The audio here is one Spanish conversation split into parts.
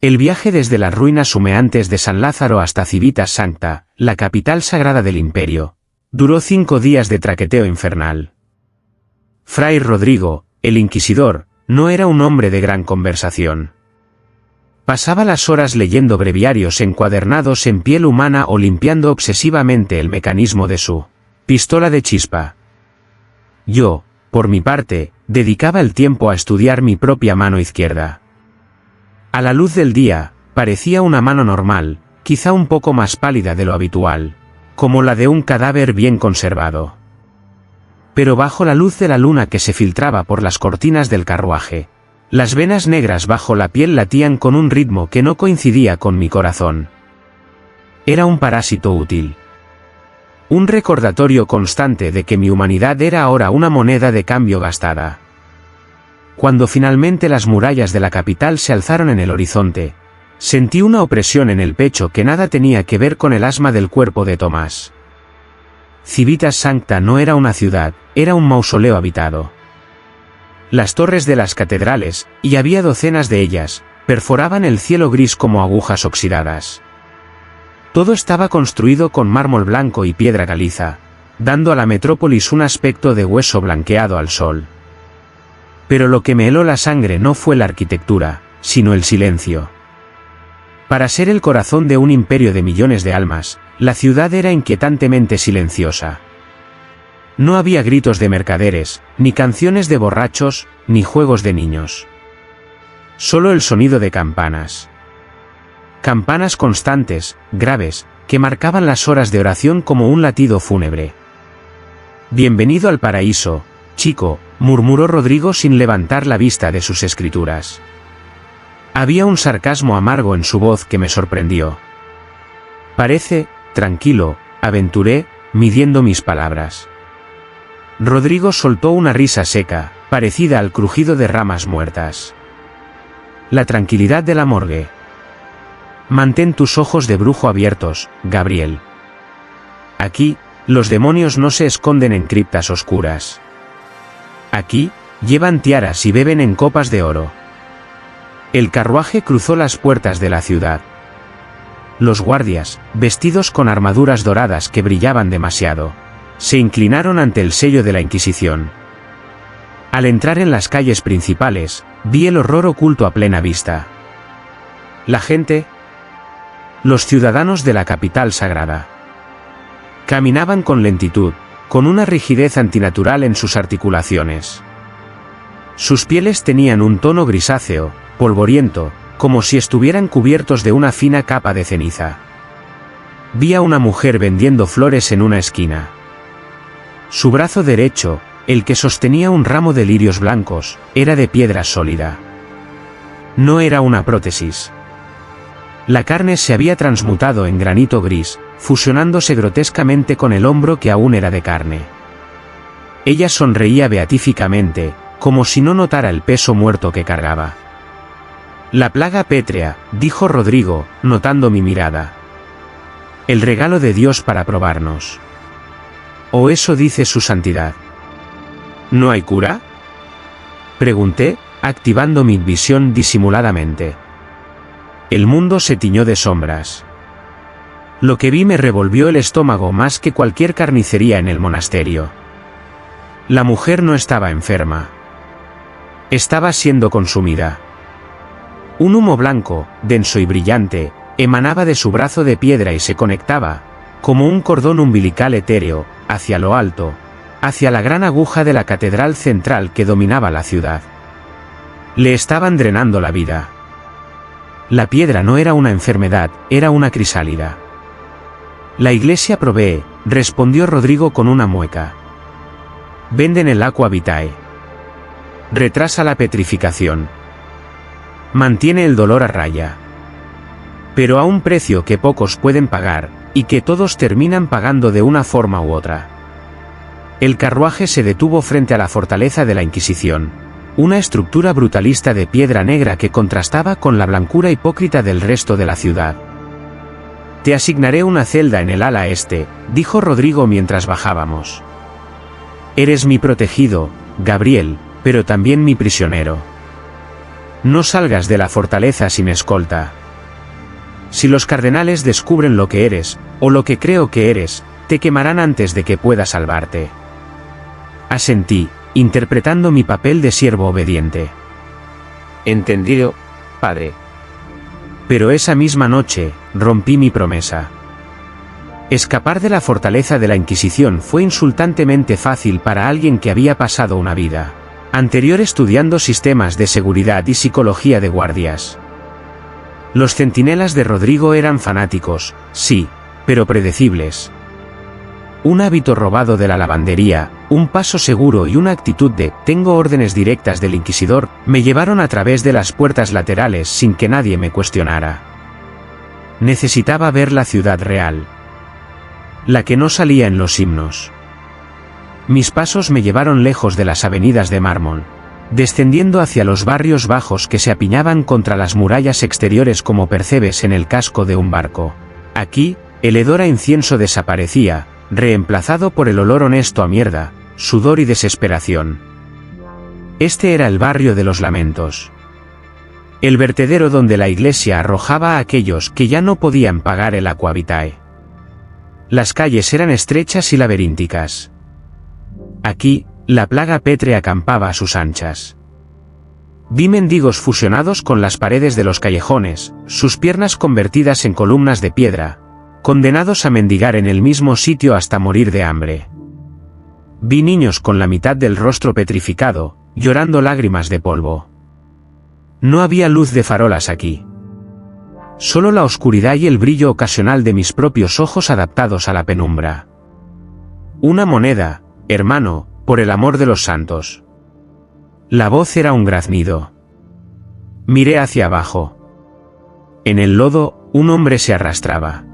El viaje desde las ruinas humeantes de San Lázaro hasta Civitas Sancta, la capital sagrada del imperio, duró 5 días de traqueteo infernal. Fray Rodrigo, el inquisidor, no era un hombre de gran conversación. Pasaba las horas leyendo breviarios encuadernados en piel humana o limpiando obsesivamente el mecanismo de su pistola de chispa. Yo, por mi parte, dedicaba el tiempo a estudiar mi propia mano izquierda. A la luz del día, parecía una mano normal, quizá un poco más pálida de lo habitual, como la de un cadáver bien conservado. Pero bajo la luz de la luna que se filtraba por las cortinas del carruaje, las venas negras bajo la piel latían con un ritmo que no coincidía con mi corazón. Era un parásito útil. Un recordatorio constante de que mi humanidad era ahora una moneda de cambio gastada. Cuando finalmente las murallas de la capital se alzaron en el horizonte, sentí una opresión en el pecho que nada tenía que ver con el asma del cuerpo de Tomás. Civitas Sancta no era una ciudad, era un mausoleo habitado. Las torres de las catedrales, y había docenas de ellas, perforaban el cielo gris como agujas oxidadas. Todo estaba construido con mármol blanco y piedra caliza, dando a la metrópolis un aspecto de hueso blanqueado al sol. Pero lo que me heló la sangre no fue la arquitectura, sino el silencio. Para ser el corazón de un imperio de millones de almas, la ciudad era inquietantemente silenciosa. No había gritos de mercaderes, ni canciones de borrachos, ni juegos de niños. Solo el sonido de campanas. Campanas constantes, graves, que marcaban las horas de oración como un latido fúnebre. «Bienvenido al paraíso, chico», murmuró Rodrigo sin levantar la vista de sus escrituras. Había un sarcasmo amargo en su voz que me sorprendió. «Parece, tranquilo», aventuré, midiendo mis palabras. Rodrigo soltó una risa seca, parecida al crujido de ramas muertas. «La tranquilidad de la morgue». «Mantén tus ojos de brujo abiertos, Gabriel. Aquí, los demonios no se esconden en criptas oscuras. Aquí, llevan tiaras y beben en copas de oro». El carruaje cruzó las puertas de la ciudad. Los guardias, vestidos con armaduras doradas que brillaban demasiado, se inclinaron ante el sello de la Inquisición. Al entrar en las calles principales, vi el horror oculto a plena vista. La gente, los ciudadanos de la capital sagrada, caminaban con lentitud, con una rigidez antinatural en sus articulaciones. Sus pieles tenían un tono grisáceo, polvoriento, como si estuvieran cubiertos de una fina capa de ceniza. Vi a una mujer vendiendo flores en una esquina. Su brazo derecho, el que sostenía un ramo de lirios blancos, era de piedra sólida. No era una prótesis. La carne se había transmutado en granito gris, fusionándose grotescamente con el hombro que aún era de carne. Ella sonreía beatíficamente, como si no notara el peso muerto que cargaba. «La plaga pétrea», dijo Rodrigo, notando mi mirada. «El regalo de Dios para probarnos». «¿O eso dice su santidad?» «¿No hay cura?», pregunté, activando mi visión disimuladamente. El mundo se tiñó de sombras. Lo que vi me revolvió el estómago más que cualquier carnicería en el monasterio. La mujer no estaba enferma. Estaba siendo consumida. Un humo blanco, denso y brillante, emanaba de su brazo de piedra y se conectaba, como un cordón umbilical etéreo, hacia lo alto, hacia la gran aguja de la catedral central que dominaba la ciudad. Le estaban drenando la vida. La piedra no era una enfermedad, era una crisálida. «La iglesia provee», respondió Rodrigo con una mueca. «Venden el aqua vitae. Retrasa la petrificación. Mantiene el dolor a raya. Pero a un precio que pocos pueden pagar, y que todos terminan pagando de una forma u otra». El carruaje se detuvo frente a la fortaleza de la Inquisición, una estructura brutalista de piedra negra que contrastaba con la blancura hipócrita del resto de la ciudad. «Te asignaré una celda en el ala este», dijo Rodrigo mientras bajábamos. «Eres mi protegido, Gabriel, pero también mi prisionero». No salgas de la fortaleza sin escolta. Si los cardenales descubren lo que eres, o lo que creo que eres, te quemarán antes de que pueda salvarte. Asentí, interpretando mi papel de siervo obediente. Entendido, padre. Pero esa misma noche, rompí mi promesa. Escapar de la fortaleza de la Inquisición fue insultantemente fácil para alguien que había pasado una vida anterior estudiando sistemas de seguridad y psicología de guardias. Los centinelas de Rodrigo eran fanáticos, sí, pero predecibles. Un hábito robado de la lavandería, un paso seguro y una actitud de «tengo órdenes directas del inquisidor» me llevaron a través de las puertas laterales sin que nadie me cuestionara. Necesitaba ver la ciudad real. La que no salía en los himnos. Mis pasos me llevaron lejos de las avenidas de mármol, descendiendo hacia los barrios bajos que se apiñaban contra las murallas exteriores como percebes en el casco de un barco. Aquí, el hedor a incienso desaparecía, reemplazado por el olor honesto a mierda, sudor y desesperación. Este era el barrio de los lamentos. El vertedero donde la iglesia arrojaba a aquellos que ya no podían pagar el aqua vitae. Las calles eran estrechas y laberínticas. Aquí, la plaga pétrea acampaba a sus anchas. Vi mendigos fusionados con las paredes de los callejones, sus piernas convertidas en columnas de piedra, condenados a mendigar en el mismo sitio hasta morir de hambre. Vi niños con la mitad del rostro petrificado, llorando lágrimas de polvo. No había luz de farolas aquí. Solo la oscuridad y el brillo ocasional de mis propios ojos adaptados a la penumbra. Una moneda, hermano, por el amor de los santos. La voz era un graznido. Miré hacia abajo. En el lodo, un hombre se arrastraba.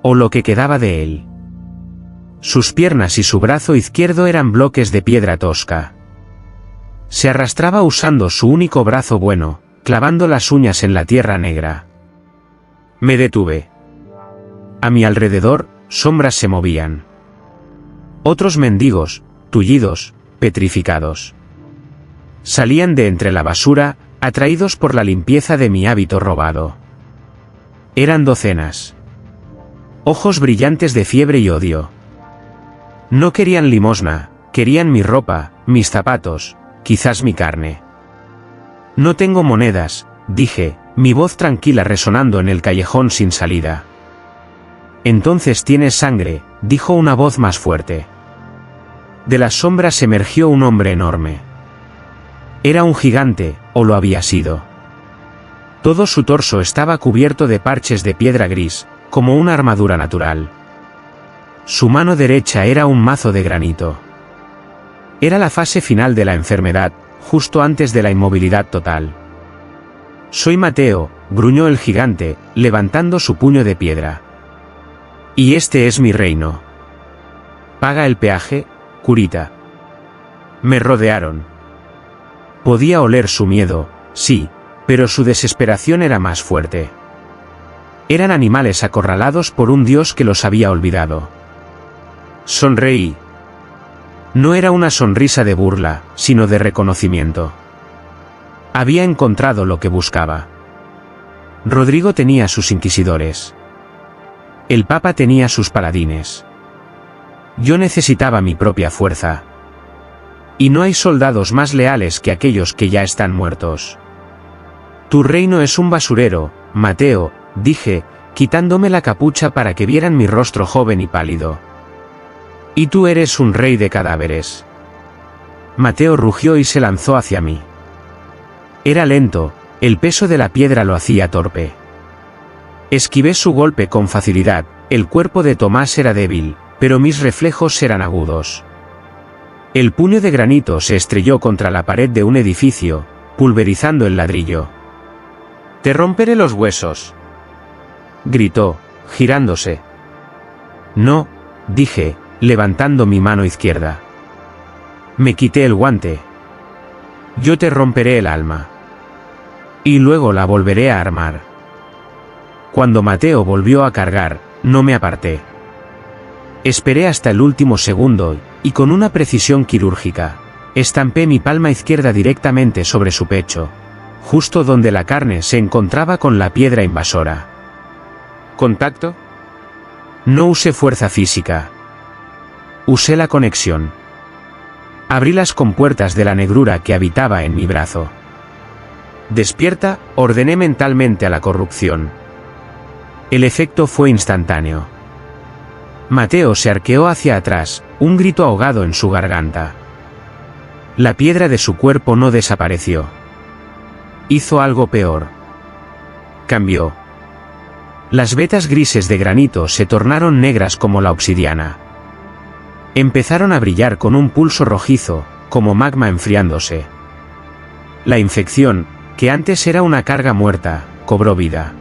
O lo que quedaba de él. Sus piernas y su brazo izquierdo eran bloques de piedra tosca. Se arrastraba usando su único brazo bueno, clavando las uñas en la tierra negra. Me detuve. A mi alrededor, sombras se movían. Otros mendigos, tullidos, petrificados. Salían de entre la basura, atraídos por la limpieza de mi hábito robado. Eran docenas. Ojos brillantes de fiebre y odio. No querían limosna, querían mi ropa, mis zapatos, quizás mi carne. No tengo monedas, dije, mi voz tranquila resonando en el callejón sin salida. Entonces tienes sangre, dijo una voz más fuerte. De las sombras emergió un hombre enorme. Era un gigante, o lo había sido. Todo su torso estaba cubierto de parches de piedra gris, como una armadura natural. Su mano derecha era un mazo de granito. Era la fase final de la enfermedad, justo antes de la inmovilidad total. Soy Mateo, gruñó el gigante, levantando su puño de piedra. Y este es mi reino. Paga el peaje, curita. Me rodearon. Podía oler su miedo, sí, pero su desesperación era más fuerte. Eran animales acorralados por un dios que los había olvidado. Sonreí. No era una sonrisa de burla, sino de reconocimiento. Había encontrado lo que buscaba. Rodrigo tenía sus inquisidores. El Papa tenía sus paladines. Yo necesitaba mi propia fuerza. Y no hay soldados más leales que aquellos que ya están muertos. Tu reino es un basurero, Mateo, dije, quitándome la capucha para que vieran mi rostro joven y pálido. Y tú eres un rey de cadáveres. Mateo rugió y se lanzó hacia mí. Era lento, el peso de la piedra lo hacía torpe. Esquivé su golpe con facilidad, el cuerpo de Tomás era débil, pero mis reflejos eran agudos. El puño de granito se estrelló contra la pared de un edificio, pulverizando el ladrillo. «Te romperé los huesos», gritó, girándose. «No», dije, levantando mi mano izquierda. Me quité el guante. «Yo te romperé el alma. Y luego la volveré a armar». Cuando Mateo volvió a cargar, no me aparté. Esperé hasta el último segundo y con una precisión quirúrgica, estampé mi palma izquierda directamente sobre su pecho, justo donde la carne se encontraba con la piedra invasora. ¿Contacto? No usé fuerza física. Usé la conexión. Abrí las compuertas de la negrura que habitaba en mi brazo. Despierta, ordené mentalmente a la corrupción. El efecto fue instantáneo. Mateo se arqueó hacia atrás, un grito ahogado en su garganta. La piedra de su cuerpo no desapareció. Hizo algo peor. Cambió. Las vetas grises de granito se tornaron negras como la obsidiana. Empezaron a brillar con un pulso rojizo, como magma enfriándose. La infección, que antes era una carga muerta, cobró vida.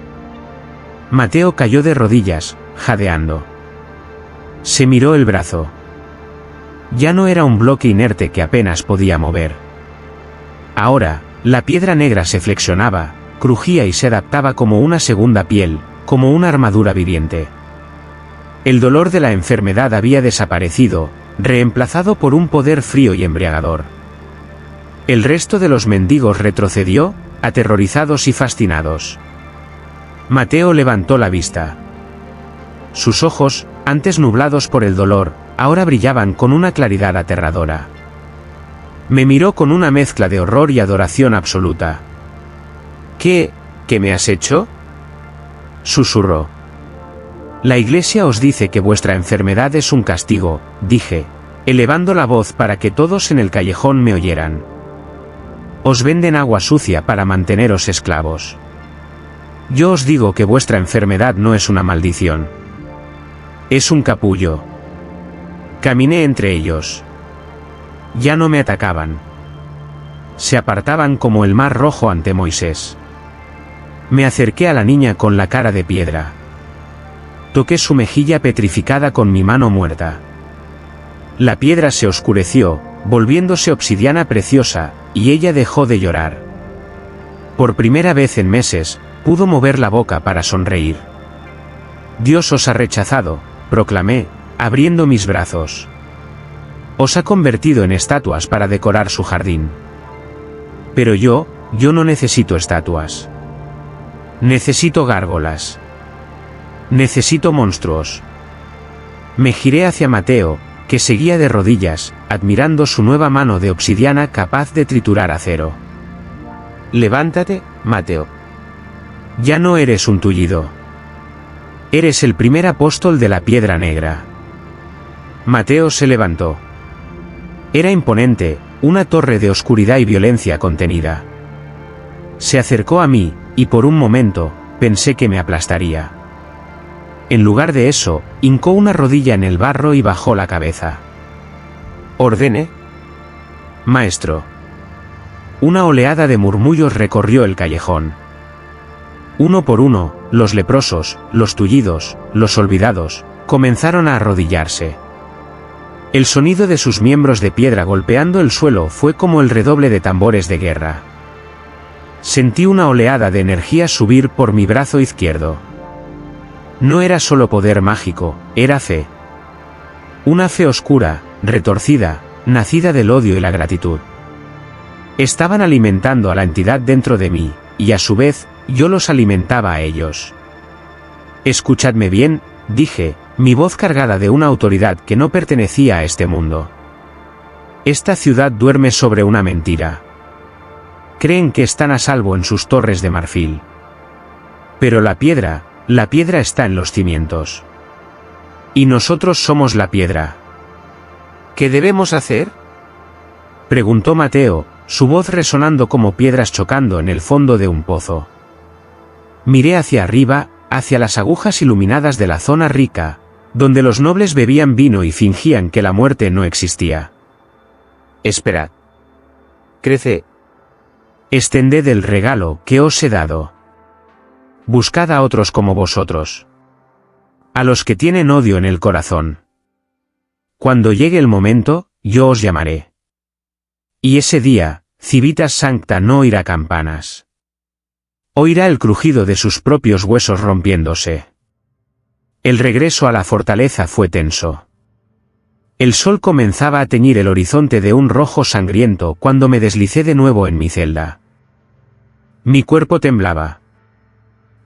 Mateo cayó de rodillas, jadeando. Se miró el brazo. Ya no era un bloque inerte que apenas podía mover. Ahora, la piedra negra se flexionaba, crujía y se adaptaba como una segunda piel, como una armadura viviente. El dolor de la enfermedad había desaparecido, reemplazado por un poder frío y embriagador. El resto de los mendigos retrocedió, aterrorizados y fascinados. Mateo levantó la vista. Sus ojos, antes nublados por el dolor, ahora brillaban con una claridad aterradora. Me miró con una mezcla de horror y adoración absoluta. ¿Qué me has hecho?, susurró. La Iglesia os dice que vuestra enfermedad es un castigo, dije, elevando la voz para que todos en el callejón me oyeran. Os venden agua sucia para manteneros esclavos. Yo os digo que vuestra enfermedad no es una maldición. Es un capullo. Caminé entre ellos. Ya no me atacaban. Se apartaban como el mar rojo ante Moisés. Me acerqué a la niña con la cara de piedra. Toqué su mejilla petrificada con mi mano muerta. La piedra se oscureció, volviéndose obsidiana preciosa, y ella dejó de llorar. Por primera vez en meses, pudo mover la boca para sonreír. Dios os ha rechazado, proclamé, abriendo mis brazos. Os ha convertido en estatuas para decorar su jardín. Pero yo no necesito estatuas. Necesito gárgolas. Necesito monstruos. Me giré hacia Mateo, que seguía de rodillas, admirando su nueva mano de obsidiana capaz de triturar acero. Levántate, Mateo. Ya no eres un tullido. Eres el primer apóstol de la piedra negra. Mateo se levantó. Era imponente, una torre de oscuridad y violencia contenida. Se acercó a mí, y por un momento, pensé que me aplastaría. En lugar de eso, hincó una rodilla en el barro y bajó la cabeza. ¿Ordene? Maestro. Una oleada de murmullos recorrió el callejón. Uno por uno, los leprosos, los tullidos, los olvidados, comenzaron a arrodillarse. El sonido de sus miembros de piedra golpeando el suelo fue como el redoble de tambores de guerra. Sentí una oleada de energía subir por mi brazo izquierdo. No era solo poder mágico, era fe. Una fe oscura, retorcida, nacida del odio y la gratitud. Estaban alimentando a la entidad dentro de mí, y a su vez, yo los alimentaba a ellos. Escuchadme bien, dije, mi voz cargada de una autoridad que no pertenecía a este mundo. Esta ciudad duerme sobre una mentira. Creen que están a salvo en sus torres de marfil. Pero la piedra está en los cimientos. Y nosotros somos la piedra. ¿Qué debemos hacer?, preguntó Mateo, su voz resonando como piedras chocando en el fondo de un pozo. Miré hacia arriba, hacia las agujas iluminadas de la zona rica, donde los nobles bebían vino y fingían que la muerte no existía. Esperad. Crece. Extended el regalo que os he dado. Buscad a otros como vosotros. A los que tienen odio en el corazón. Cuando llegue el momento, yo os llamaré. Y ese día, Civitas Sancta no oirá campanas. Oirá el crujido de sus propios huesos rompiéndose. El regreso a la fortaleza fue tenso. El sol comenzaba a teñir el horizonte de un rojo sangriento cuando me deslicé de nuevo en mi celda. Mi cuerpo temblaba.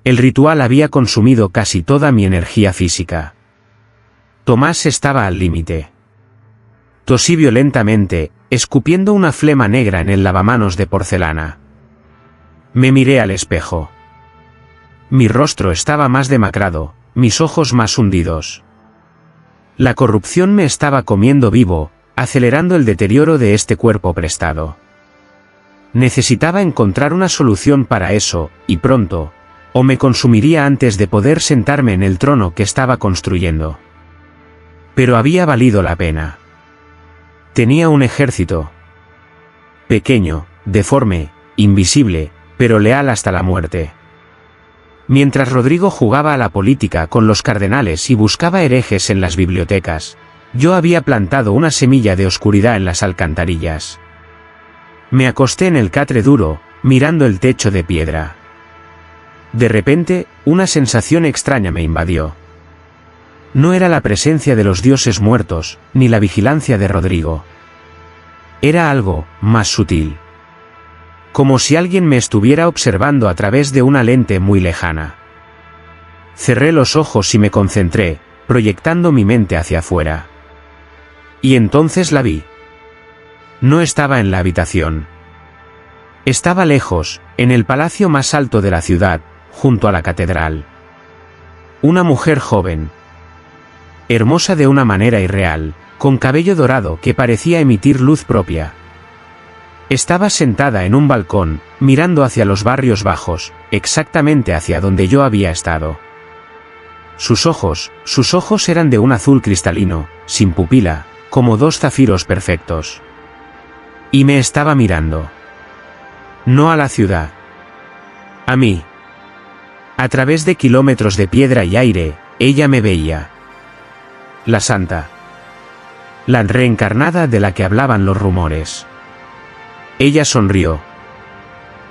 El ritual había consumido casi toda mi energía física. Tomás estaba al límite. Tosí violentamente, escupiendo una flema negra en el lavamanos de porcelana. Me miré al espejo. Mi rostro estaba más demacrado, mis ojos más hundidos. La corrupción me estaba comiendo vivo, acelerando el deterioro de este cuerpo prestado. Necesitaba encontrar una solución para eso, y pronto, o me consumiría antes de poder sentarme en el trono que estaba construyendo. Pero había valido la pena. Tenía un ejército. Pequeño, deforme, invisible, pero leal hasta la muerte. Mientras Rodrigo jugaba a la política con los cardenales y buscaba herejes en las bibliotecas, yo había plantado una semilla de oscuridad en las alcantarillas. Me acosté en el catre duro, mirando el techo de piedra. De repente, una sensación extraña me invadió. No era la presencia de los dioses muertos, ni la vigilancia de Rodrigo. Era algo más sutil. Como si alguien me estuviera observando a través de una lente muy lejana. Cerré los ojos y me concentré, proyectando mi mente hacia afuera. Y entonces la vi. No estaba en la habitación. Estaba lejos, en el palacio más alto de la ciudad, junto a la catedral. Una mujer joven. Hermosa de una manera irreal, con cabello dorado que parecía emitir luz propia. Estaba sentada en un balcón, mirando hacia los barrios bajos, exactamente hacia donde yo había estado. Sus ojos eran de un azul cristalino, sin pupila, como dos zafiros perfectos. Y me estaba mirando. No a la ciudad. A mí. A través de kilómetros de piedra y aire, ella me veía. La santa. La reencarnada de la que hablaban los rumores. Ella sonrió.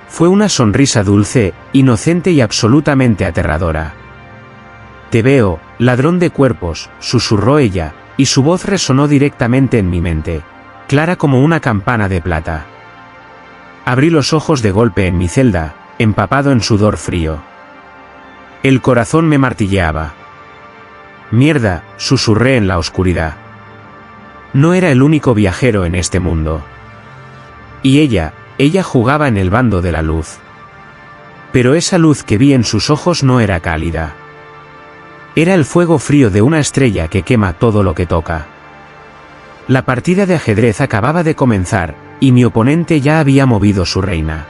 Fue una sonrisa dulce, inocente y absolutamente aterradora. Te veo, ladrón de cuerpos, susurró ella, y su voz resonó directamente en mi mente, clara como una campana de plata. Abrí los ojos de golpe en mi celda, empapado en sudor frío. El corazón me martilleaba. Mierda, susurré en la oscuridad. No era el único viajero en este mundo. Y ella jugaba en el bando de la luz. Pero esa luz que vi en sus ojos no era cálida. Era el fuego frío de una estrella que quema todo lo que toca. La partida de ajedrez acababa de comenzar, y mi oponente ya había movido su reina.